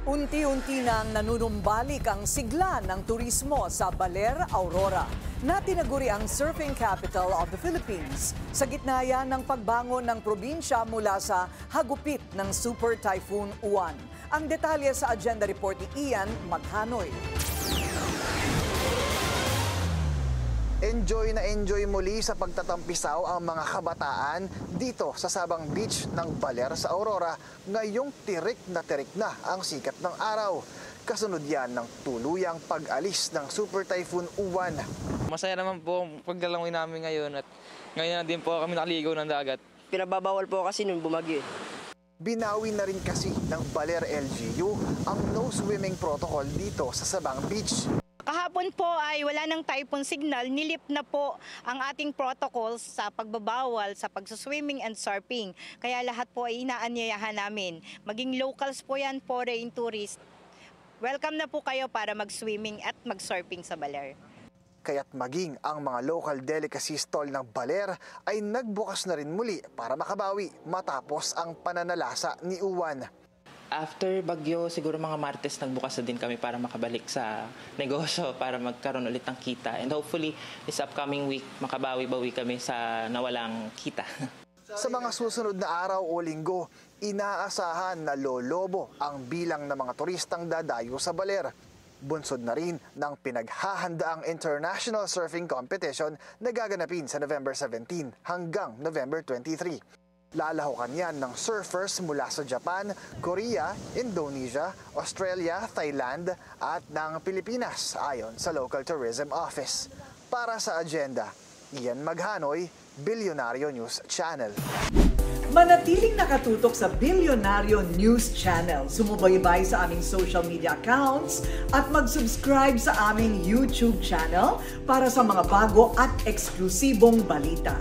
Unti-unti nang nanunumbalik ang sigla ng turismo sa Baler, Aurora, na tinaguri ang surfing capital of the Philippines. Sa gitna yan ng pagbangon ng probinsya mula sa hagupit ng Super Typhoon Uwan. Ang detalye sa agenda report ni Ian Maghanoy. Enjoy na enjoy muli sa pagtatampisaw ang mga kabataan dito sa Sabang Beach ng Baler sa Aurora ngayong tirik na ang sikat ng araw. Kasunod yan ng tuluyang pag-alis ng Super Typhoon Uwan. Masaya naman po ang paglalangoy namin ngayon at ngayon na din po kami nakaligaw ng dagat. Pinababawal po kasi nung bumagyo. Binawi na rin kasi ng Baler LGU ang no swimming protocol dito sa Sabang Beach. Kahapon po ay wala ng typhoon signal, nilift na po ang ating protocols sa pagbabawal sa pagsuswimming and surfing. Kaya lahat po ay inaanyayahan namin. Maging locals po yan, foreign tourists. Welcome na po kayo para mag-swimming at mag-surfing sa Baler. Kaya't maging ang mga local delicacy stall ng Baler ay nagbukas na rin muli para makabawi matapos ang pananalasa ni Uwan. After bagyo, siguro mga Martes nagbukas na din kami para makabalik sa negosyo para magkaroon ulit ng kita. And hopefully, this upcoming week, makabawi-bawi kami sa nawalang kita. Sa mga susunod na araw o linggo, inaasahan na lolobo ang bilang ng mga turistang dadayo sa Baler. Bunsod na rin ng pinaghahandaang International Surfing Competition na gaganapin sa November 17 hanggang November 23. Lalahukan yan ng surfers mula sa Japan, Korea, Indonesia, Australia, Thailand at ng Pilipinas ayon sa Local Tourism Office. Para sa agenda, Ian Maghanoy, Bilyonaryo News Channel. Manatiling nakatutok sa Bilyonaryo News Channel. Sumubaybay sa aming social media accounts at mag-subscribe sa aming YouTube channel para sa mga bago at eksklusibong balita.